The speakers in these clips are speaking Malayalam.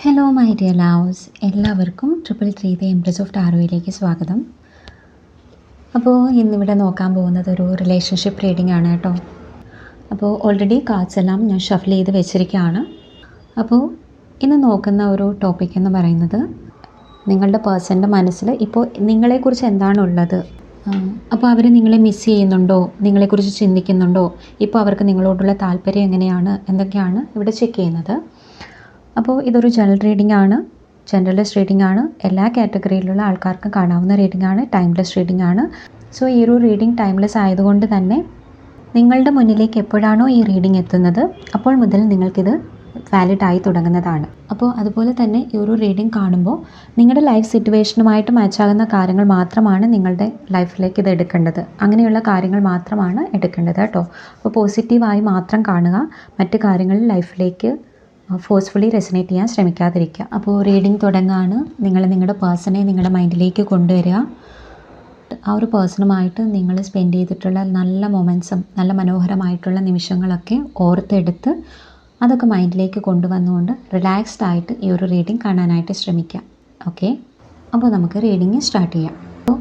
ഹലോ മൈ ഡിയർ ലവ്സ്, എല്ലാവർക്കും 333 എംപ്രസ് ഓഫ് ടാരോയിലേക്ക് സ്വാഗതം. അപ്പോൾ ഇന്നിവിടെ നോക്കാൻ പോകുന്നത് ഒരു റിലേഷൻഷിപ്പ് റീഡിംഗ് ആണ് കേട്ടോ. അപ്പോൾ ഓൾറെഡി കാർഡ്സ് എല്ലാം ഞാൻ ഷഫിൾ ചെയ്ത് വെച്ചിരിക്കുകയാണ്. അപ്പോൾ ഇന്ന് നോക്കുന്ന ഒരു ടോപ്പിക് എന്ന് പറയുന്നത് നിങ്ങളുടെ പേഴ്സൻ്റെ മനസ്സിൽ ഇപ്പോൾ നിങ്ങളെക്കുറിച്ച് എന്താണുള്ളത്. അപ്പോൾ അവർ നിങ്ങളെ മിസ് ചെയ്യുന്നുണ്ടോ, നിങ്ങളെക്കുറിച്ച് ചിന്തിക്കുന്നുണ്ടോ, ഇപ്പോൾ അവർക്ക് നിങ്ങളോടുള്ള താല്പര്യം എങ്ങനെയാണ്, എന്തൊക്കെയാണ് ഇവിടെ ചെക്ക് ചെയ്യുന്നത്. അപ്പോൾ ഇതൊരു ജനറൽ റീഡിംഗ് ആണ്, ജനറലിസ്റ്റ് റീഡിംഗ് ആണ്. എല്ലാ കാറ്റഗറിയിലുള്ള ആൾക്കാർക്കും കാണാവുന്ന റീഡിംഗ് ആണ്, ടൈംലെസ് റീഡിംഗ് ആണ്. സോ ഈ ഒരു റീഡിംഗ് ടൈംലെസ് ആയതുകൊണ്ട് തന്നെ നിങ്ങളുടെ മുന്നിലേക്ക് എപ്പോഴാണോ ഈ റീഡിംഗ് എത്തുന്നത് അപ്പോൾ മുതൽ നിങ്ങൾക്കിത് വാലിഡ് ആയി തുടങ്ങുന്നതാണ്. അപ്പോൾ അതുപോലെ തന്നെ ഈ ഒരു റീഡിംഗ് കാണുമ്പോൾ നിങ്ങളുടെ ലൈഫ് സിറ്റുവേഷനുമായിട്ട് മാച്ചാകുന്ന കാര്യങ്ങൾ മാത്രമാണ് നിങ്ങളുടെ ലൈഫിലേക്ക് ഇത് എടുക്കേണ്ടത്. അങ്ങനെയുള്ള കാര്യങ്ങൾ മാത്രമാണ് എടുക്കേണ്ടത് കേട്ടോ. അപ്പോൾ പോസിറ്റീവായി മാത്രം കാണുക, മറ്റു കാര്യങ്ങൾ ലൈഫിലേക്ക് ഫോഴ്സ്ഫുള്ളി റെസനേറ്റ് ചെയ്യാൻ ശ്രമിക്കാതിരിക്കുക. അപ്പോൾ റീഡിംഗ് തുടങ്ങുകയാണ്. നിങ്ങൾ നിങ്ങളുടെ പേഴ്സണെ നിങ്ങളുടെ മൈൻഡിലേക്ക് കൊണ്ടുവരിക. ആ ഒരു പേഴ്സണുമായിട്ട് നിങ്ങൾ സ്പെൻഡ് ചെയ്തിട്ടുള്ള നല്ല മൊമെൻറ്റ്സും നല്ല മനോഹരമായിട്ടുള്ള നിമിഷങ്ങളൊക്കെ ഓർത്തെടുത്ത് അതൊക്കെ മൈൻഡിലേക്ക് കൊണ്ടുവന്നുകൊണ്ട് റിലാക്സ്ഡ് ആയിട്ട് ഈ ഒരു റീഡിംഗ് കാണാനായിട്ട് ശ്രമിക്കുക. ഓക്കെ, അപ്പോൾ നമുക്ക് റീഡിംഗ് സ്റ്റാർട്ട് ചെയ്യാം. അപ്പോൾ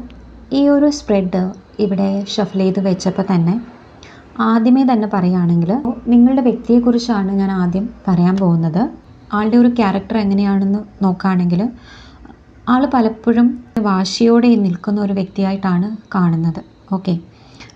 ഈ ഒരു സ്പ്രെഡ് ഇവിടെ ഷഫിൾ ചെയ്ത് വെച്ചപ്പോൾ തന്നെ ആദ്യമേ തന്നെ പറയുകയാണെങ്കിൽ നിങ്ങളുടെ വ്യക്തിയെക്കുറിച്ചാണ് ഞാൻ ആദ്യം പറയാൻ പോകുന്നത്. ആളുടെ ഒരു ക്യാരക്ടർ എങ്ങനെയാണെന്ന് നോക്കുകയാണെങ്കിൽ ആൾ പലപ്പോഴും വാശിയോടെ നിൽക്കുന്ന ഒരു വ്യക്തിയായിട്ടാണ് കാണുന്നത്. ഓക്കെ,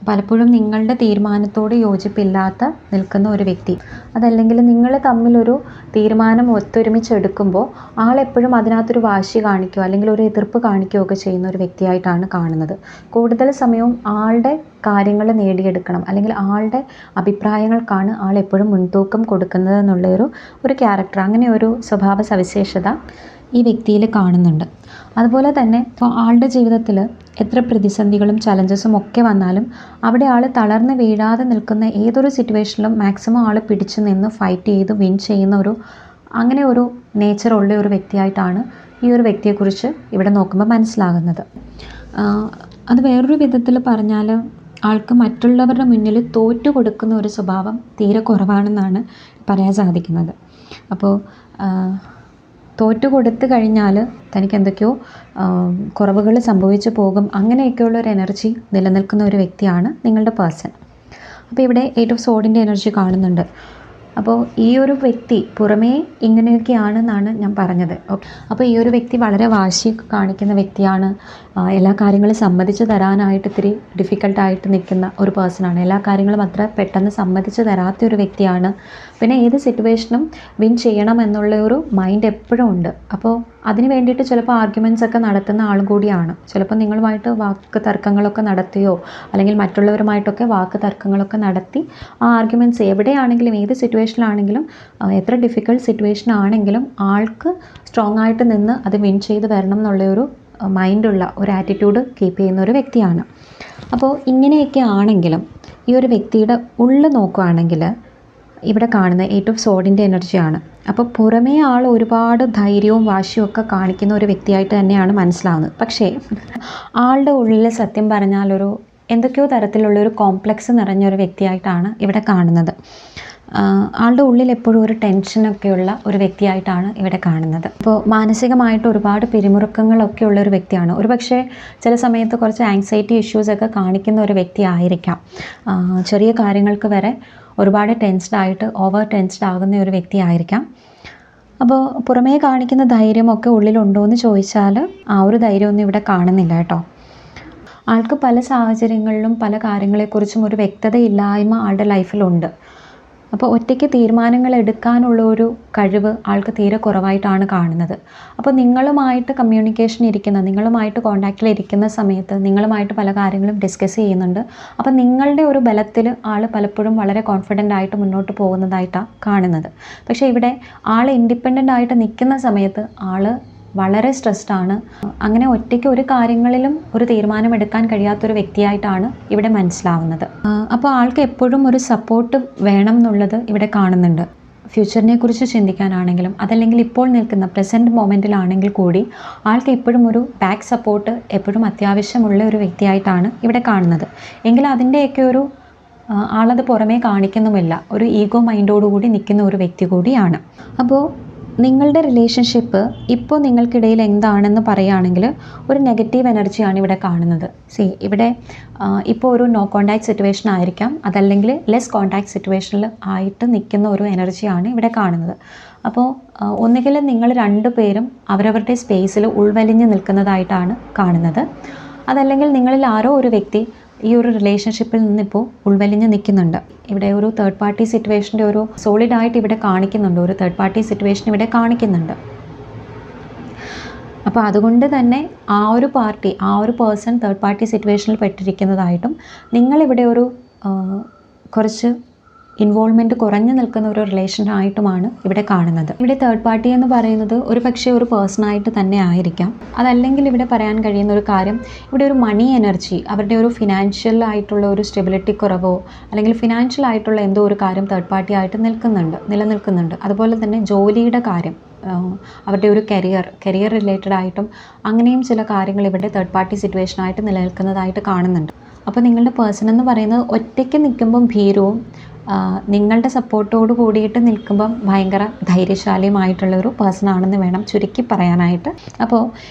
പലപ്പോഴും നിങ്ങളുടെ തീരുമാനത്തോട് യോജിപ്പില്ലാത്ത നിൽക്കുന്ന ഒരു വ്യക്തി, അതല്ലെങ്കിൽ നിങ്ങൾ തമ്മിലൊരു തീരുമാനം ഒത്തൊരുമിച്ചെടുക്കുമ്പോൾ ആളെപ്പോഴും അതിനകത്തൊരു വാശി കാണിക്കുകയോ അല്ലെങ്കിൽ ഒരു എതിർപ്പ് കാണിക്കുകയോ ഒക്കെ ചെയ്യുന്ന ഒരു വ്യക്തിയായിട്ടാണ് കാണുന്നത്. കൂടുതൽ സമയവും ആളുടെ കാര്യങ്ങൾ നേടിയെടുക്കണം അല്ലെങ്കിൽ ആളുടെ അഭിപ്രായങ്ങൾക്കാണ് ആൾ എപ്പോഴും മുൻതൂക്കം കൊടുക്കുന്നത് എന്നുള്ളൊരു ക്യാരക്ടർ, അങ്ങനെ ഒരു സ്വഭാവ സവിശേഷത ഈ വ്യക്തിയിൽ കാണുന്നുണ്ട്. അതുപോലെ തന്നെ ഇപ്പോൾ ആളുടെ ജീവിതത്തിൽ എത്ര പ്രതിസന്ധികളും ചലഞ്ചസും ഒക്കെ വന്നാലും അവിടെ ആൾ തളർന്ന് വീഴാതെ നിൽക്കുന്ന ഏതൊരു സിറ്റുവേഷനിലും മാക്സിമം ആൾ പിടിച്ചു നിന്ന് ഫൈറ്റ് ചെയ്ത് വിൻ ചെയ്യുന്ന അങ്ങനെ ഒരു നേച്ചറുള്ള ഒരു വ്യക്തിയായിട്ടാണ് ഈ ഒരു വ്യക്തിയെക്കുറിച്ച് ഇവിടെ നോക്കുമ്പോൾ മനസ്സിലാകുന്നത്. അത് വേറൊരു വിധത്തിൽ പറഞ്ഞാൽ ആൾക്ക് മറ്റുള്ളവരുടെ മുന്നിൽ തോറ്റു കൊടുക്കുന്ന ഒരു സ്വഭാവം തീരെ കുറവാണെന്നാണ് പറയാൻ സാധിക്കുന്നത്. അപ്പോൾ തോറ്റു കൊടുത്തു കഴിഞ്ഞാൽ തനിക്ക് എന്തൊക്കെയോ കുറവുകൾ സംഭവിച്ചു പോകും, അങ്ങനെയൊക്കെയുള്ള ഒരു എനർജി നിലനിൽക്കുന്ന ഒരു വ്യക്തിയാണ് നിങ്ങളുടെ പേഴ്സൺ. അപ്പോൾ ഇവിടെ 8 ഓഫ് സോഡിൻ്റെ എനർജി കാണുന്നുണ്ട്. അപ്പോൾ ഈ ഒരു വ്യക്തി പുറമേ ഇങ്ങനെയൊക്കെയാണെന്നാണ് ഞാൻ പറഞ്ഞത്. ഓക്കെ, അപ്പോൾ ഈ ഒരു വ്യക്തി വളരെ വാശി കാണിക്കുന്ന വ്യക്തിയാണ്. എല്ലാ കാര്യങ്ങളും സമ്മതിച്ച് തരാനായിട്ട് ഇത്തിരി ഡിഫിക്കൽട്ടായിട്ട് നിൽക്കുന്ന ഒരു പേഴ്സണാണ്. എല്ലാ കാര്യങ്ങളും അത്ര പെട്ടെന്ന് സമ്മതിച്ച് തരാത്ത ഒരു വ്യക്തിയാണ്. പിന്നെ ഏത് സിറ്റുവേഷനും വിൻ ചെയ്യണം എന്നുള്ള ഒരു മൈൻഡ് എപ്പോഴും ഉണ്ട്. അപ്പോൾ അതിന് വേണ്ടിയിട്ട് ചിലപ്പോൾ ആർഗ്യുമെൻറ്റ്സ് ഒക്കെ നടത്തുന്ന ആളും കൂടിയാണ്. ചിലപ്പോൾ നിങ്ങളുമായിട്ട് വാക്ക് തർക്കങ്ങളൊക്കെ നടത്തിയോ അല്ലെങ്കിൽ മറ്റുള്ളവരുമായിട്ടൊക്കെ വാക്ക് തർക്കങ്ങളൊക്കെ നടത്തി ആ ആർഗ്യുമെൻറ്റ്സ് എവിടെയാണെങ്കിലും ഏത് സിറ്റുവേഷനിലാണെങ്കിലും എത്ര ഡിഫിക്കൽട്ട് സിറ്റുവേഷൻ ആണെങ്കിലും ആൾക്ക് സ്ട്രോങ് ആയിട്ട് നിന്ന് അത് വിൻ ചെയ്ത് വരണം എന്നുള്ളൊരു മൈൻഡുള്ള ഒരു ആറ്റിറ്റ്യൂഡ് കീപ്പ് ചെയ്യുന്ന ഒരു വ്യക്തിയാണ്. അപ്പോൾ ഇങ്ങനെയൊക്കെ ആണെങ്കിലും ഈ ഒരു വ്യക്തിയുടെ ഉള്ളിൽ നോക്കുകയാണെങ്കിൽ ഇവിടെ കാണുന്ന 8 ഓഫ് സോഡിൻ്റെ എനർജിയാണ്. അപ്പോൾ പുറമേ ആൾ ഒരുപാട് ധൈര്യവും വാശിയും ഒക്കെ കാണിക്കുന്ന ഒരു വ്യക്തിയായിട്ട് തന്നെയാണ് മനസ്സിലാവുന്നത്. പക്ഷേ ആളുടെ ഉള്ളിൽ സത്യം പറഞ്ഞാൽ എന്തൊക്കെയോ തരത്തിലുള്ളൊരു കോംപ്ലക്സ് നിറഞ്ഞൊരു വ്യക്തിയായിട്ടാണ് ഇവിടെ കാണുന്നത്. ആളുടെ ഉള്ളിൽ എപ്പോഴും ഒരു ടെൻഷനൊക്കെയുള്ള ഒരു വ്യക്തിയായിട്ടാണ് ഇവിടെ കാണുന്നത്. അപ്പോൾ മാനസികമായിട്ട് ഒരുപാട് പിരിമുറുക്കങ്ങളൊക്കെ ഉള്ള ഒരു വ്യക്തിയാണ്. ഒരുപക്ഷെ ചില സമയത്ത് കുറച്ച് ആങ്സൈറ്റി ഇഷ്യൂസൊക്കെ കാണിക്കുന്ന ഒരു വ്യക്തി ആയിരിക്കാം. ചെറിയ കാര്യങ്ങൾക്ക് വരെ ഒരുപാട് ടെൻസ്ഡായിട്ട് ഓവർ ടെൻസ്ഡ് ആകുന്ന ഒരു വ്യക്തി ആയിരിക്കാം. അപ്പോൾ പുറമേ കാണിക്കുന്ന ധൈര്യമൊക്കെ ഉള്ളിലുണ്ടോ എന്ന് ചോദിച്ചാൽ ആ ഒരു ധൈര്യമൊന്നും ഇവിടെ കാണുന്നില്ല കേട്ടോ. ആൾക്ക് പല സാഹചര്യങ്ങളിലും പല കാര്യങ്ങളെക്കുറിച്ചും ഒരു വ്യക്തതയില്ലായ്മ ആളുടെ ലൈഫിലുണ്ട്. അപ്പോൾ ഒറ്റയ്ക്ക് തീരുമാനങ്ങൾ എടുക്കാനുള്ള ഒരു കഴിവ് ആൾക്ക് തീരെ കുറവായിട്ടാണ് കാണുന്നത്. അപ്പോൾ നിങ്ങളുമായിട്ട് കമ്മ്യൂണിക്കേഷൻ ഇരിക്കുന്ന, നിങ്ങളുമായിട്ട് കോൺടാക്റ്റിലിരിക്കുന്ന സമയത്ത് നിങ്ങളുമായിട്ട് പല കാര്യങ്ങളും ഡിസ്കസ് ചെയ്യുന്നുണ്ട്. അപ്പോൾ നിങ്ങളുടെ ഒരു ബലത്തിൽ ആൾ പലപ്പോഴും വളരെ കോൺഫിഡൻ്റ് ആയിട്ട് മുന്നോട്ട് പോകുന്നതായിട്ടാണ് കാണുന്നത്. പക്ഷേ ഇവിടെ ആൾ ഇൻഡിപെൻഡൻ്റ് ആയിട്ട് നിൽക്കുന്ന സമയത്ത് ആൾ വളരെ സ്ട്രെസ്ഡാണ്. അങ്ങനെ ഒറ്റയ്ക്ക് ഒരു കാര്യങ്ങളിലും ഒരു തീരുമാനമെടുക്കാൻ കഴിയാത്തൊരു വ്യക്തിയായിട്ടാണ് ഇവിടെ മനസ്സിലാവുന്നത്. അപ്പോൾ ആൾക്ക് എപ്പോഴും ഒരു സപ്പോർട്ട് വേണം എന്നുള്ളത് ഇവിടെ കാണുന്നുണ്ട്. ഫ്യൂച്ചറിനെ കുറിച്ച് ചിന്തിക്കാനാണെങ്കിലും അതല്ലെങ്കിൽ ഇപ്പോൾ നിൽക്കുന്ന പ്രസൻറ്റ് മൊമെൻറ്റിലാണെങ്കിൽ കൂടി ആൾക്ക് എപ്പോഴും ഒരു ബാക്ക് സപ്പോർട്ട് എപ്പോഴും അത്യാവശ്യമുള്ള ഒരു വ്യക്തിയായിട്ടാണ് ഇവിടെ കാണുന്നത്. എങ്കിൽ അതിൻ്റെയൊക്കെ ആളത് പുറമേ കാണിക്കുന്നുമില്ല. ഒരു ഈഗോ മൈൻഡോടുകൂടി നിൽക്കുന്ന ഒരു വ്യക്തി കൂടിയാണ്. അപ്പോൾ നിങ്ങളുടെ റിലേഷൻഷിപ്പ് ഇപ്പോൾ നിങ്ങൾക്കിടയിൽ എന്താണെന്ന് പറയുകയാണെങ്കിൽ ഒരു നെഗറ്റീവ് എനർജിയാണ് ഇവിടെ കാണുന്നത്. ഇവിടെ ഇപ്പോൾ ഒരു നോ കോൺടാക്ട് സിറ്റുവേഷൻ ആയിരിക്കാം, അതല്ലെങ്കിൽ ലെസ് കോൺടാക്ട് സിറ്റുവേഷനിൽ ആയിട്ട് നിൽക്കുന്ന ഒരു എനർജിയാണ് ഇവിടെ കാണുന്നത്. അപ്പോൾ ഒന്നുകിൽ നിങ്ങൾ രണ്ടുപേരും അവരവരുടെ സ്പേസിൽ ഉൾവലിഞ്ഞ് നിൽക്കുന്നതായിട്ടാണ് കാണുന്നത്, അതല്ലെങ്കിൽ നിങ്ങളിൽ ആരോ ഒരു വ്യക്തി ഈ ഒരു റിലേഷൻഷിപ്പിൽ നിന്നിപ്പോൾ ഉൾവലിഞ്ഞ് നിൽക്കുന്നുണ്ട്. ഇവിടെ ഒരു തേർഡ് പാർട്ടി സിറ്റുവേഷൻ്റെ ഒരു സോളിഡായിട്ട് ഇവിടെ കാണിക്കുന്നുണ്ട്, ഒരു തേർഡ് പാർട്ടി സിറ്റുവേഷൻ ഇവിടെ കാണിക്കുന്നുണ്ട്. അപ്പോൾ അതുകൊണ്ട് തന്നെ ആ ഒരു പേഴ്സൺ തേർഡ് പാർട്ടി സിറ്റുവേഷനിൽ പെട്ടിരിക്കുന്നതായിട്ടും നിങ്ങളിവിടെ ഒരു കുറച്ച് ഇൻവോൾവ്മെൻറ്റ് കുറഞ്ഞു നിൽക്കുന്ന ഒരു റിലേഷനായിട്ടുമാണ് ഇവിടെ കാണുന്നത്. ഇവിടെ തേർഡ് പാർട്ടി എന്ന് പറയുന്നത് ഒരു പക്ഷേ ഒരു പേഴ്സണായിട്ട് തന്നെ ആയിരിക്കാം. അതല്ലെങ്കിൽ ഇവിടെ പറയാൻ കഴിയുന്ന ഒരു കാര്യം, ഇവിടെ ഒരു മണി എനർജി, അവരുടെ ഒരു ഫിനാൻഷ്യൽ ആയിട്ടുള്ള ഒരു സ്റ്റെബിലിറ്റി കുറവോ അല്ലെങ്കിൽ ഫിനാൻഷ്യൽ ആയിട്ടുള്ള എന്തോ ഒരു കാര്യം തേർഡ് പാർട്ടി ആയിട്ട് നിലനിൽക്കുന്നുണ്ട്. അതുപോലെ തന്നെ ജോലിയുടെ കാര്യം, അവരുടെ ഒരു കരിയർ റിലേറ്റഡ് ആയിട്ടും അങ്ങനെയും ചില കാര്യങ്ങൾ ഇവിടെ തേർഡ് പാർട്ടി സിറ്റുവേഷനായിട്ട് നിലനിൽക്കുന്നതായിട്ട് കാണുന്നുണ്ട്. അപ്പോൾ നിങ്ങളുടെ പേഴ്സൺ എന്ന് പറയുന്നത് ഒറ്റയ്ക്ക് നിൽക്കുമ്പം ഭീരുവും നിങ്ങളുടെ സപ്പോർട്ടോട് കൂടിയിട്ട് നിൽക്കുമ്പം ഭയങ്കര ധൈര്യശാലിയുമായിട്ടുള്ളൊരു പേഴ്സണാണെന്ന് വേണം ചുരുക്കി പറയാനായിട്ട്. അപ്പോൾ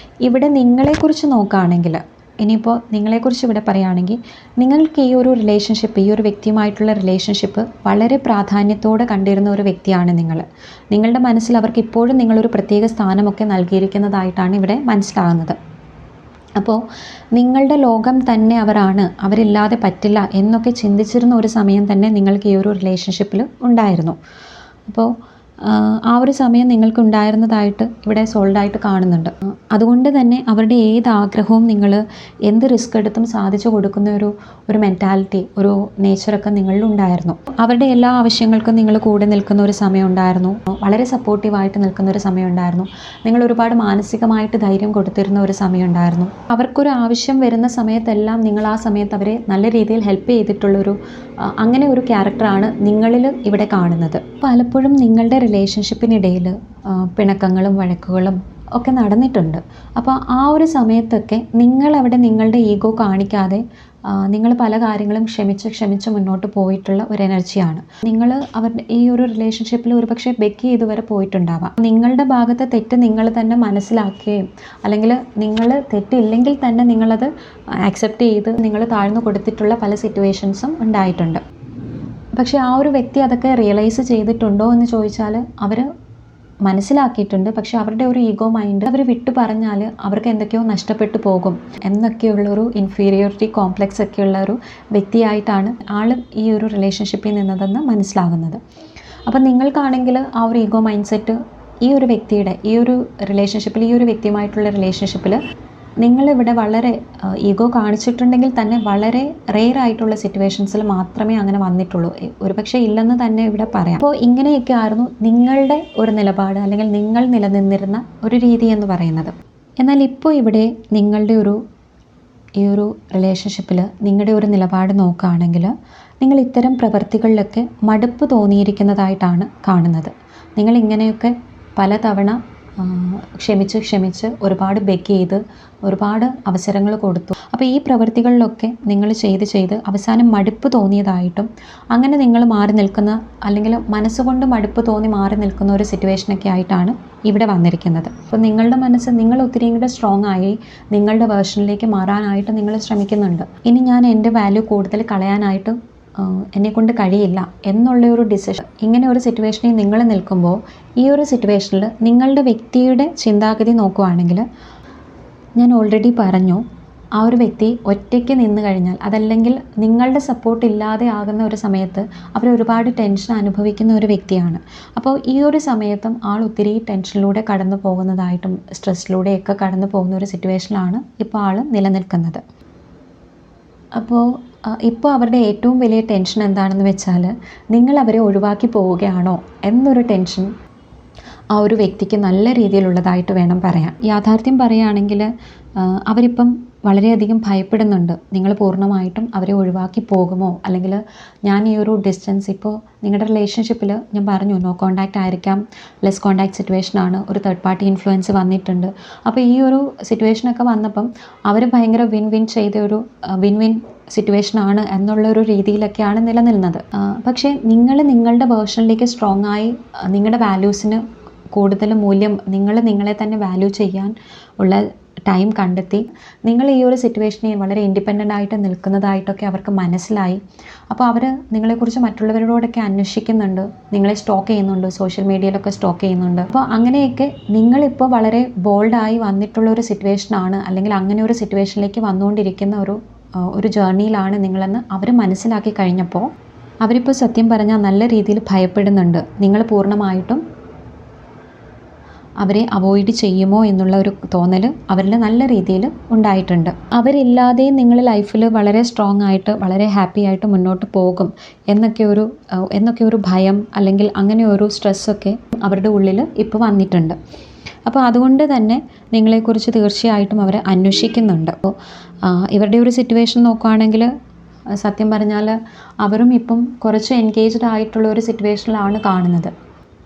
ഇവിടെ നിങ്ങളെക്കുറിച്ച് നോക്കുകയാണെങ്കിൽ, ഇനിയിപ്പോൾ നിങ്ങളെക്കുറിച്ച് ഇവിടെ പറയുകയാണെങ്കിൽ, നിങ്ങൾക്ക് ഈ ഒരു റിലേഷൻഷിപ്പ്, ഈ ഒരു വ്യക്തിയുമായിട്ടുള്ള റിലേഷൻഷിപ്പ് വളരെ പ്രാധാന്യത്തോടെ കണ്ടിരുന്ന ഒരു വ്യക്തിയാണ് നിങ്ങൾ. നിങ്ങളുടെ മനസ്സിൽ അവർക്ക് ഇപ്പോഴും നിങ്ങളൊരു പ്രത്യേക സ്ഥാനമൊക്കെ നൽകിയിരിക്കുന്നതായിട്ടാണ് ഇവിടെ മനസ്സിലാകുന്നത്. അപ്പോൾ നിങ്ങളുടെ ലോകം തന്നെ അവരില്ലാതെ പറ്റില്ല എന്നൊക്കെ ചിന്തിച്ചിരുന്ന ഒരു സമയം തന്നെ നിങ്ങൾക്ക് ഈ ഒരു റിലേഷൻഷിപ്പിൽ ഉണ്ടായിരുന്നു. അപ്പോൾ ആ ഒരു സമയം നിങ്ങൾക്ക് ഉണ്ടായിരുന്നതായിട്ട് ഇവിടെ സോൾഡായിട്ട് കാണുന്നുണ്ട്. അതുകൊണ്ട് തന്നെ അവരുടെ ഏത് ആഗ്രഹവും നിങ്ങൾ എന്ത് റിസ്ക് എടുത്തും സാധിച്ചു കൊടുക്കുന്ന ഒരു മെൻറ്റാലിറ്റി, ഒരു നേച്ചറൊക്കെ നിങ്ങളിലുണ്ടായിരുന്നു. അവരുടെ എല്ലാ ആവശ്യങ്ങൾക്കും നിങ്ങൾ കൂടെ നിൽക്കുന്ന ഒരു സമയം ഉണ്ടായിരുന്നു, വളരെ സപ്പോർട്ടീവായിട്ട് നിൽക്കുന്ന ഒരു സമയം ഉണ്ടായിരുന്നു, നിങ്ങൾ ഒരുപാട് മാനസികമായിട്ട് ധൈര്യം കൊടുത്തിരുന്ന ഒരു സമയം ഉണ്ടായിരുന്നു. അവർക്കൊരു ആവശ്യം വരുന്ന സമയത്തെല്ലാം നിങ്ങൾ ആ സമയത്ത് അവരെ നല്ല രീതിയിൽ ഹെൽപ്പ് ചെയ്തിട്ടുള്ളൊരു അങ്ങനെ ഒരു ക്യാരക്ടറാണ് നിങ്ങളിൽ ഇവിടെ കാണുന്നത്. പലപ്പോഴും നിങ്ങളുടെ റിലേഷൻഷിപ്പിനിടയിൽ പിണക്കങ്ങളും വഴക്കുകളും ഒക്കെ നടന്നിട്ടുണ്ട്. അപ്പോൾ ആ ഒരു സമയത്തൊക്കെ നിങ്ങളവിടെ നിങ്ങളുടെ ഈഗോ കാണിക്കാതെ നിങ്ങൾ പല കാര്യങ്ങളും ക്ഷമിച്ച് മുന്നോട്ട് പോയിട്ടുള്ള ഒരു എനർജിയാണ്. നിങ്ങൾ അവരുടെ ഈ ഒരു റിലേഷൻഷിപ്പിൽ ഒരുപക്ഷെ ബെക്ക് ചെയ്ത് വരെ പോയിട്ടുണ്ടാവാം. നിങ്ങളുടെ ഭാഗത്തെ തെറ്റ് നിങ്ങൾ തന്നെ മനസ്സിലാക്കുകയും അല്ലെങ്കിൽ നിങ്ങൾ തെറ്റില്ലെങ്കിൽ തന്നെ നിങ്ങളത് ആക്സെപ്റ്റ് ചെയ്ത് നിങ്ങൾ താഴ്ന്നു കൊടുത്തിട്ടുള്ള പല സിറ്റുവേഷൻസും ഉണ്ടായിട്ടുണ്ട്. പക്ഷേ ആ ഒരു വ്യക്തി അതൊക്കെ റിയലൈസ് ചെയ്തിട്ടുണ്ടോ എന്ന് ചോദിച്ചാൽ അവർ മനസ്സിലാക്കിയിട്ടുണ്ട്. പക്ഷെ അവരുടെ ഒരു ഈഗോ മൈൻഡ് അവർ വിട്ടു പറഞ്ഞാൽ അവർക്ക് എന്തൊക്കെയോ നഷ്ടപ്പെട്ടു പോകും എന്നൊക്കെയുള്ളൊരു ഇൻഫീരിയോറിറ്റി കോംപ്ലക്സ് ഒക്കെയുള്ള ഒരു വ്യക്തിയായിട്ടാണ് ആൾ ഈ ഒരു റിലേഷൻഷിപ്പിൽ നിന്നതെന്ന് മനസ്സിലാകുന്നത്. അപ്പം നിങ്ങൾക്കാണെങ്കിൽ ആ ഒരു ഈഗോ മൈൻഡ് സെറ്റ് ഈ ഒരു വ്യക്തിയുടെ ഈ ഒരു റിലേഷൻഷിപ്പിൽ, ഈ ഒരു വ്യക്തിയുമായിട്ടുള്ള റിലേഷൻഷിപ്പിൽ നിങ്ങളിവിടെ വളരെ ഈഗോ കാണിച്ചിട്ടുണ്ടെങ്കിൽ തന്നെ വളരെ റെയർ ആയിട്ടുള്ള സിറ്റുവേഷൻസിൽ മാത്രമേ അങ്ങനെ വന്നിട്ടുള്ളൂ. ഒരുപക്ഷെ ഇല്ലെന്ന് തന്നെ ഇവിടെ പറയാം. അപ്പോൾ ഇങ്ങനെയൊക്കെ ആയിരുന്നു നിങ്ങളുടെ ഒരു നിലപാട്, അല്ലെങ്കിൽ നിങ്ങൾ നിലനിന്നിരുന്ന ഒരു രീതി എന്ന് പറയുന്നത്. എന്നാൽ ഇപ്പോൾ ഇവിടെ നിങ്ങളുടെ ഈ ഒരു റിലേഷൻഷിപ്പിൽ നിങ്ങളുടെ ഒരു നിലപാട് നോക്കുകയാണെങ്കിൽ, നിങ്ങൾ ഇത്തരം പ്രവൃത്തികളിലൊക്കെ മടുപ്പ് തോന്നിയിരിക്കുന്നതായിട്ടാണ് കാണുന്നത്. നിങ്ങളിങ്ങനെയൊക്കെ പലതവണ ക്ഷമിച്ച് ഒരുപാട് ബെഗ് ചെയ്ത് ഒരുപാട് അവസരങ്ങൾ കൊടുത്തു. അപ്പോൾ ഈ പ്രവൃത്തികളിലൊക്കെ നിങ്ങൾ ചെയ്ത് അവസാനം മടുപ്പ് തോന്നിയതായിട്ടും, അങ്ങനെ നിങ്ങൾ മാറി നിൽക്കുന്ന, അല്ലെങ്കിൽ മനസ്സുകൊണ്ട് മടുപ്പ് തോന്നി മാറി നിൽക്കുന്ന ഒരു സിറ്റുവേഷനൊക്കെ ആയിട്ടാണ് ഇവിടെ വന്നിരിക്കുന്നത്. അപ്പോൾ നിങ്ങളുടെ മനസ്സ്, നിങ്ങൾ ഒത്തിരിയും കൂടെ സ്ട്രോങ് ആയി നിങ്ങളുടെ വേർഷനിലേക്ക് മാറാനായിട്ട് നിങ്ങൾ ശ്രമിക്കുന്നുണ്ട്. ഇനി ഞാൻ എൻ്റെ വാല്യൂ കൂടുതൽ കളയാനായിട്ട് എന്നെക്കൊണ്ട് കഴിയില്ല എന്നുള്ള ഒരു ഡിസിഷൻ, ഇങ്ങനെ ഒരു സിറ്റുവേഷനിൽ നിങ്ങൾ നിൽക്കുമ്പോൾ, ഈ ഒരു സിറ്റുവേഷനിൽ നിങ്ങളുടെ വ്യക്തിയുടെ ചിന്താഗതി നോക്കുകയാണെങ്കിൽ, ഞാൻ ഓൾറെഡി പറഞ്ഞു, ആ ഒരു വ്യക്തി ഒറ്റയ്ക്ക് നിന്ന് കഴിഞ്ഞാൽ, അതല്ലെങ്കിൽ നിങ്ങളുടെ സപ്പോർട്ട് ഇല്ലാതെ ആകുന്ന ഒരു സമയത്ത് അവർ ഒരുപാട് ടെൻഷൻ അനുഭവിക്കുന്ന ഒരു വ്യക്തിയാണ്. അപ്പോൾ ഈ ഒരു സമയത്തും ആൾ ഒത്തിരി ടെൻഷനിലൂടെ കടന്നു പോകുന്നതായിട്ടും സ്ട്രെസ്സിലൂടെയൊക്കെ കടന്നു പോകുന്ന ഒരു സിറ്റുവേഷനിലാണ് ഇപ്പോൾ ആൾ നിലനിൽക്കുന്നത്. അപ്പോൾ ഇപ്പോൾ അവരുടെ ഏറ്റവും വലിയ ടെൻഷൻ എന്താണെന്ന് വെച്ചാൽ, നിങ്ങൾ അവരെ ഒഴിവാക്കി പോവുകയാണോ എന്നൊരു ടെൻഷൻ ആ ഒരു വ്യക്തിക്ക് നല്ല രീതിയിലുള്ളതായിട്ട് വേണം പറയാൻ. യാഥാർത്ഥ്യം പറയുകയാണെങ്കിൽ അവരിപ്പം വളരെയധികം ഭയപ്പെടുന്നുണ്ട്, നിങ്ങൾ പൂർണ്ണമായിട്ടും അവരെ ഒഴിവാക്കി പോകുമോ, അല്ലെങ്കിൽ ഞാൻ ഈ ഒരു ഡിസ്റ്റൻസ്, ഇപ്പോൾ നിങ്ങളുടെ റിലേഷൻഷിപ്പിൽ ഞാൻ പറഞ്ഞു നോ കോൺടാക്റ്റ് ആയിരിക്കാം, ലെസ് കോൺടാക്റ്റ് സിറ്റുവേഷനാണ്, ഒരു തേർഡ് പാർട്ടി ഇൻഫ്ലുവൻസ് വന്നിട്ടുണ്ട്. അപ്പോൾ ഈ ഒരു സിറ്റുവേഷനൊക്കെ വന്നപ്പം അവർ ഭയങ്കര വിൻ വിൻ സിറ്റുവേഷനാണ് എന്നുള്ളൊരു രീതിയിലൊക്കെയാണ് നിലനിൽക്കുന്നത്. പക്ഷേ നിങ്ങൾ നിങ്ങളുടെ വേർഷനിലേക്ക് സ്ട്രോങ് ആയി നിങ്ങളുടെ വാല്യൂസിന് കൂടുതൽ മൂല്യം നിങ്ങളെ തന്നെ വാല്യൂ ചെയ്യാൻ ഉള്ള ടൈം കണ്ടെത്തി നിങ്ങൾ ഈ ഒരു സിറ്റുവേഷനിൽ വളരെ ഇൻഡിപെൻഡൻ്റ് ആയിട്ട് നിൽക്കുന്നതായിട്ടൊക്കെ അവർക്ക് മനസ്സിലായി. അപ്പോൾ അവർ നിങ്ങളെക്കുറിച്ച് മറ്റുള്ളവരോടൊക്കെ അന്വേഷിക്കുന്നുണ്ട്, നിങ്ങളെ സ്റ്റോക്ക് ചെയ്യുന്നുണ്ട്, സോഷ്യൽ മീഡിയയിലൊക്കെ സ്റ്റോക്ക് ചെയ്യുന്നുണ്ട്. അപ്പോൾ അങ്ങനെയൊക്കെ നിങ്ങളിപ്പോൾ വളരെ ബോൾഡായി വന്നിട്ടുള്ള ഒരു സിറ്റുവേഷനാണ്, അല്ലെങ്കിൽ അങ്ങനെ ഒരു സിറ്റുവേഷനിലേക്ക് വന്നുകൊണ്ടിരിക്കുന്ന ഒരു ജേർണിയിലാണ് നിങ്ങളെന്ന് അവർ മനസ്സിലാക്കി കഴിഞ്ഞപ്പോൾ അവരിപ്പോൾ സത്യം പറഞ്ഞാൽ നല്ല രീതിയിൽ ഭയപ്പെടുന്നുണ്ട്. നിങ്ങൾ പൂർണ്ണമായിട്ടും അവരെ അവോയ്ഡ് ചെയ്യുമോ എന്നുള്ള ഒരു തോന്നൽ അവരിൽ നല്ല രീതിയിൽ ഉണ്ടായിട്ടുണ്ട്. അവരില്ലാതെയും നിങ്ങൾ ലൈഫിൽ വളരെ സ്ട്രോങ് ആയിട്ട് വളരെ ഹാപ്പി ആയിട്ട് മുന്നോട്ട് പോകും എന്നൊക്കെ ഒരു ഭയം അല്ലെങ്കിൽ അങ്ങനെ ഒരു സ്ട്രെസ്സൊക്കെ അവരുടെ ഉള്ളിൽ ഇപ്പോൾ വന്നിട്ടുണ്ട്. അപ്പോൾ അതുകൊണ്ട് തന്നെ നിങ്ങളെക്കുറിച്ച് തീർച്ചയായിട്ടും അവർ അന്വേഷിക്കുന്നുണ്ട്. അപ്പോൾ ഇവരുടെ ഒരു സിറ്റുവേഷൻ നോക്കുകയാണെങ്കിൽ സത്യം പറഞ്ഞാൽ അവരും ഇപ്പം കുറച്ച് എൻഗേജ്ഡ് ആയിട്ടുള്ള ഒരു സിറ്റുവേഷനിലാണ് കാണുന്നത്.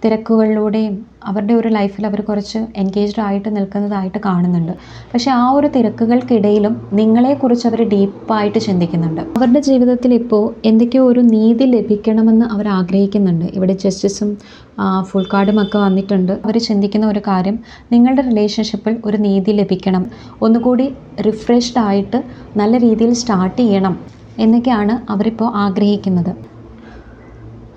തിരക്കുകളിലൂടെയും അവരുടെ ഒരു ലൈഫിൽ അവർ കുറച്ച് എൻഗേജ്ഡ് ആയിട്ട് നിൽക്കുന്നതായിട്ട് കാണുന്നുണ്ട്. പക്ഷേ ആ ഒരു തിരക്കുകൾക്കിടയിലും നിങ്ങളെക്കുറിച്ച് അവർ ഡീപ്പായിട്ട് ചിന്തിക്കുന്നുണ്ട്. അവരുടെ ജീവിതത്തിൽ ഇപ്പോൾ എന്തൊക്കെയോ ഒരു നീതി ലഭിക്കണമെന്ന് അവർ ആഗ്രഹിക്കുന്നുണ്ട്. ഇവിടെ ജസ്റ്റിസും ഫുൾ കാർഡും ഒക്കെ വന്നിട്ടുണ്ട്. അവർ ചിന്തിക്കുന്ന ഒരു കാര്യം, നിങ്ങളുടെ റിലേഷൻഷിപ്പിൽ ഒരു നീതി ലഭിക്കണം, ഒന്നുകൂടി റിഫ്രഷ്ഡ് ആയിട്ട് നല്ല രീതിയിൽ സ്റ്റാർട്ട് ചെയ്യണം എന്നൊക്കെയാണ് അവരിപ്പോൾ ആഗ്രഹിക്കുന്നത്.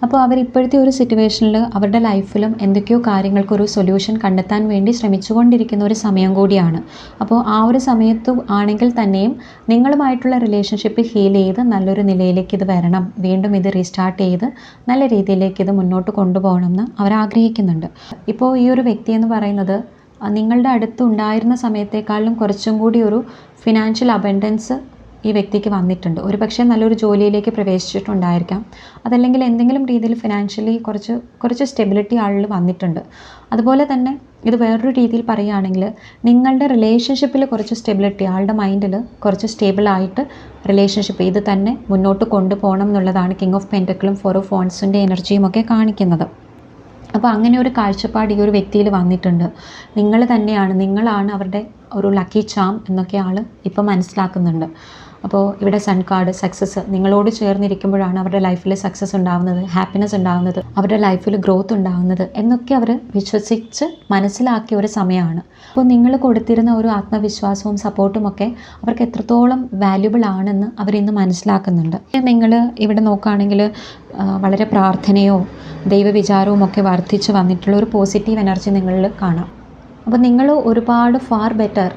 അപ്പോൾ അവരിപ്പോഴത്തെ ഒരു സിറ്റുവേഷനിൽ അവരുടെ ലൈഫിലും എന്തൊക്കെയോ കാര്യങ്ങൾക്കൊരു സൊല്യൂഷൻ കണ്ടെത്താൻ വേണ്ടി ശ്രമിച്ചുകൊണ്ടിരിക്കുന്ന ഒരു സമയം കൂടിയാണ്. അപ്പോൾ ആ ഒരു സമയത്ത് ആണെങ്കിൽ തന്നെയും നിങ്ങളുമായിട്ടുള്ള റിലേഷൻഷിപ്പ് ഹീൽ ചെയ്ത് നല്ലൊരു നിലയിലേക്ക് ഇത് വരണം, വീണ്ടും ഇത് റീസ്റ്റാർട്ട് ചെയ്ത് നല്ല രീതിയിലേക്ക് ഇത് മുന്നോട്ട് കൊണ്ടുപോകണം എന്ന് അവർ ആഗ്രഹിക്കുന്നുണ്ട്. ഇപ്പോൾ ഈ ഒരു വ്യക്തി എന്ന് പറയുന്നത് നിങ്ങളുടെ അടുത്ത് ഉണ്ടായിരുന്ന സമയത്തേക്കാളും കുറച്ചും കൂടി ഒരു ഫിനാൻഷ്യൽ അബൻഡൻസ് ഈ വ്യക്തിക്ക് വന്നിട്ടുണ്ട്. ഒരു പക്ഷേ നല്ലൊരു ജോലിയിലേക്ക് പ്രവേശിച്ചിട്ടുണ്ടായിരിക്കാം, അതല്ലെങ്കിൽ എന്തെങ്കിലും രീതിയിൽ ഫിനാൻഷ്യലി കുറച്ച് സ്റ്റെബിലിറ്റി ആളിൽ വന്നിട്ടുണ്ട്. അതുപോലെ തന്നെ ഇത് വേറൊരു രീതിയിൽ പറയുകയാണെങ്കിൽ നിങ്ങളുടെ റിലേഷൻഷിപ്പിൽ കുറച്ച് സ്റ്റെബിലിറ്റി, ആളുടെ മൈൻഡിൽ കുറച്ച് സ്റ്റേബിളായിട്ട് റിലേഷൻഷിപ്പ് ഇത് തന്നെ മുന്നോട്ട് കൊണ്ടുപോകണം എന്നുള്ളതാണ് കിങ് ഓഫ് പെൻറ്റക്കിളും 4 ഓഫ് വാൻഡ്സിൻ്റെ എനർജിയും ഒക്കെ കാണിക്കുന്നത്. അപ്പോൾ അങ്ങനെ ഒരു കാഴ്ചപ്പാട് ഈ ഒരു വ്യക്തിയിൽ വന്നിട്ടുണ്ട്. നിങ്ങളാണ് അവരുടെ ഒരു ലക്കി ചാം എന്നൊക്കെ ആൾ ഇപ്പോൾ മനസ്സിലാക്കുന്നുണ്ട്. അപ്പോൾ ഇവിടെ സൺ കാർഡ്, സക്സസ്, നിങ്ങളോട് ചേർന്നിരിക്കുമ്പോഴാണ് അവരുടെ ലൈഫിൽ സക്സസ് ഉണ്ടാകുന്നത്, ഹാപ്പിനെസ് ഉണ്ടാകുന്നത്, അവരുടെ ലൈഫിൽ ഗ്രോത്ത് ഉണ്ടാകുന്നത് എന്നൊക്കെ അവർ വിശ്വസിച്ച് മനസ്സിലാക്കിയ ഒരു സമയമാണ്. അപ്പോൾ നിങ്ങൾ കൊടുത്തിരുന്ന ഒരു ആത്മവിശ്വാസവും സപ്പോർട്ടും ഒക്കെ അവർക്ക് എത്രത്തോളം വാല്യുബിൾ ആണെന്ന് അവരിന്ന് മനസ്സിലാക്കുന്നുണ്ട്. നിങ്ങൾ ഇവിടെ നോക്കുകയാണെങ്കിൽ വളരെ പ്രാർത്ഥനയോ ദൈവവിചാരവും ഒക്കെ വർദ്ധിച്ച് വന്നിട്ടുള്ള ഒരു പോസിറ്റീവ് എനർജി നിങ്ങളിൽ കാണാം. അപ്പോൾ നിങ്ങൾ ഒരുപാട് ഫാർ ബെറ്റർ,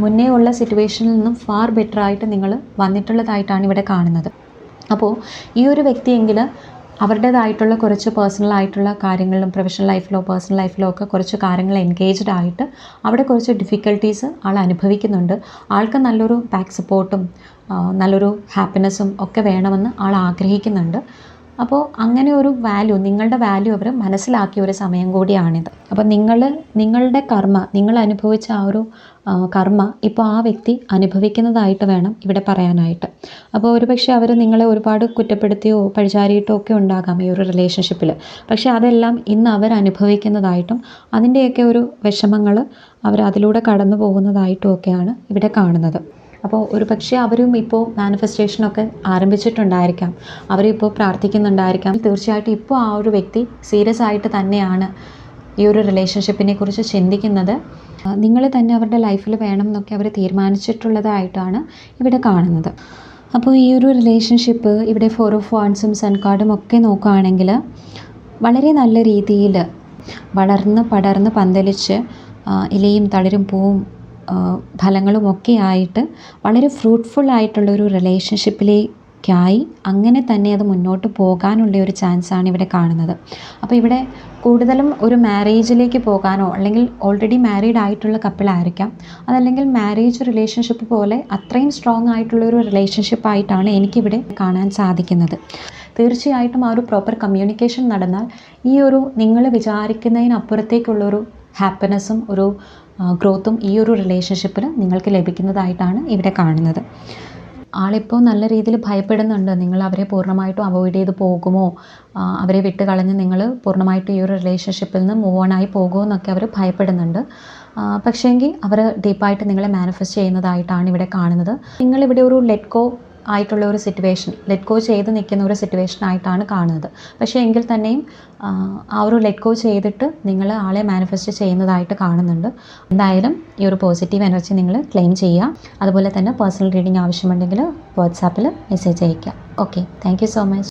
മുന്നേ ഉള്ള സിറ്റുവേഷനിൽ നിന്നും ഫാർ ബെറ്റർ ആയിട്ട് നിങ്ങൾ വന്നിട്ടുള്ളതായിട്ടാണ് ഇവിടെ കാണുന്നത്. അപ്പോൾ ഈ ഒരു വ്യക്തിയെങ്കിൽ അവരുടേതായിട്ടുള്ള കുറച്ച് പേഴ്സണലായിട്ടുള്ള കാര്യങ്ങളിലും പ്രൊഫഷണൽ ലൈഫിലോ പേഴ്സണൽ ലൈഫിലോ ഒക്കെ കുറച്ച് കാര്യങ്ങൾ എൻഗേജ്ഡ് ആയിട്ട് അവിടെ കുറച്ച് ഡിഫിക്കൽട്ടീസ് ആൾ അനുഭവിക്കുന്നുണ്ട്. ആൾക്ക് നല്ലൊരു ബാക്ക് സപ്പോർട്ടും നല്ലൊരു ഹാപ്പിനെസ്സും ഒക്കെ വേണമെന്ന് ആൾ ആഗ്രഹിക്കുന്നുണ്ട്. അപ്പോൾ അങ്ങനെ ഒരു വാല്യൂ, നിങ്ങളുടെ വാല്യൂ അവർ മനസ്സിലാക്കിയ ഒരു സമയം കൂടിയാണിത്. അപ്പോൾ നിങ്ങളുടെ കർമ്മ, നിങ്ങൾ അനുഭവിച്ച ആ ഒരു കർമ്മ ഇപ്പോൾ ആ വ്യക്തി അനുഭവിക്കുന്നതായിട്ട് വേണം ഇവിടെ പറയാനായിട്ട്. അപ്പോൾ ഒരുപക്ഷെ അവർ നിങ്ങളെ ഒരുപാട് കുറ്റപ്പെടുത്തിയോ പഴിചാരിയിട്ടോ ഒക്കെ ഉണ്ടാകാം ഈ ഒരു റിലേഷൻഷിപ്പിൽ. പക്ഷേ അതെല്ലാം ഇന്ന് അവർ അനുഭവിക്കുന്നതായിട്ടും അതിൻ്റെയൊക്കെ ഒരു വിഷമങ്ങൾ അവർ അതിലൂടെ കടന്നു പോകുന്നതായിട്ടും ഒക്കെയാണ് ഇവിടെ കാണുന്നത്. അപ്പോൾ ഒരു പക്ഷേ അവരും ഇപ്പോൾ മാനിഫെസ്റ്റേഷനൊക്കെ ആരംഭിച്ചിട്ടുണ്ടായിരിക്കാം, അവരിപ്പോൾ പ്രാർത്ഥിക്കുന്നുണ്ടായിരിക്കാം. തീർച്ചയായിട്ടും ഇപ്പോൾ ആ ഒരു വ്യക്തി സീരിയസ് ആയിട്ട് തന്നെയാണ് ഈ ഒരു റിലേഷൻഷിപ്പിനെ കുറിച്ച് ചിന്തിക്കുന്നത്. നിങ്ങൾ തന്നെ അവരുടെ ലൈഫിൽ വേണം എന്നൊക്കെ അവർ തീരുമാനിച്ചിട്ടുള്ളതായിട്ടാണ് ഇവിടെ കാണുന്നത്. അപ്പോൾ ഈ ഒരു റിലേഷൻഷിപ്പ് ഇവിടെ 4 ഓഫ് വാൻഡ്സും സൺ കാർഡും ഒക്കെ നോക്കുകയാണെങ്കിൽ വളരെ നല്ല രീതിയിൽ വളർന്ന് പടർന്ന് പന്തലിച്ച് ഇലയും തളിരും പൂവും ഫലങ്ങളുമൊക്കെ ആയിട്ട് വളരെ ഫ്രൂട്ട്ഫുൾ ആയിട്ടുള്ളൊരു റിലേഷൻഷിപ്പിലേക്കായി അങ്ങനെ തന്നെ അത് മുന്നോട്ട് പോകാനുള്ള ഒരു ചാൻസാണ് ഇവിടെ കാണുന്നത്. അപ്പോൾ ഇവിടെ കൂടുതലും ഒരു മാരേജിലേക്ക് പോകാനോ അല്ലെങ്കിൽ ഓൾറെഡി മാരീഡ് ആയിട്ടുള്ള കപ്പിളായിരിക്കാം, അതല്ലെങ്കിൽ മാരേജ് റിലേഷൻഷിപ്പ് പോലെ അത്രയും സ്ട്രോങ് ആയിട്ടുള്ളൊരു റിലേഷൻഷിപ്പായിട്ടാണ് എനിക്കിവിടെ കാണാൻ സാധിക്കുന്നത്. തീർച്ചയായിട്ടും ആ ഒരു പ്രോപ്പർ കമ്മ്യൂണിക്കേഷൻ നടന്നാൽ ഈ ഒരു നിങ്ങൾ വിചാരിക്കുന്നതിനപ്പുറത്തേക്കുള്ളൊരു ഹാപ്പിനെസ്സും ഒരു ഗ്രോത്തും ഈ ഒരു റിലേഷൻഷിപ്പിൽ നിങ്ങൾക്ക് ലഭിക്കുന്നതായിട്ടാണ് ഇവിടെ കാണുന്നത്. ആളിപ്പോൾ നല്ല രീതിയിൽ ഭയപ്പെടുന്നുണ്ട്, നിങ്ങൾ അവരെ പൂർണ്ണമായിട്ടും അവോയ്ഡ് ചെയ്ത് പോകുമോ, അവരെ വിട്ട് കളഞ്ഞ് നിങ്ങൾ പൂർണ്ണമായിട്ടും ഈ ഒരു റിലേഷൻഷിപ്പിൽ നിന്ന് മൂവ് ഓൺ ആയി പോകുമോ എന്നൊക്കെ അവർ ഭയപ്പെടുന്നുണ്ട്. പക്ഷേങ്കിൽ അവർ ഡീപ്പായിട്ട് നിങ്ങളെ മാനിഫെസ്റ്റ് ചെയ്യുന്നതായിട്ടാണ് ഇവിടെ കാണുന്നത്. നിങ്ങളിവിടെ ഒരു ലെറ്റ് ഗോ ആയിട്ടുള്ള ഒരു സിറ്റുവേഷൻ, ലെറ്റ് ഗോ ചെയ്ത് നിൽക്കുന്ന ഒരു സിറ്റുവേഷൻ ആയിട്ടാണ് കാണുന്നത്. പക്ഷേ എങ്കിൽ തന്നെയും ആ ഒരു ലെറ്റ് ഗോ ചെയ്തിട്ട് നിങ്ങൾ ആളെ മാനിഫെസ്റ്റ് ചെയ്യുന്നതായിട്ട് കാണുന്നുണ്ട്. എന്തായാലും ഈ ഒരു പോസിറ്റീവ് എനർജി നിങ്ങൾ ക്ലെയിം ചെയ്യുക. അതുപോലെ തന്നെ പേഴ്സണൽ റീഡിംഗ് ആവശ്യമുണ്ടെങ്കിൽ വാട്സാപ്പിൽ മെസ്സേജ് അയയ്ക്കുക. Okay, thank you so much.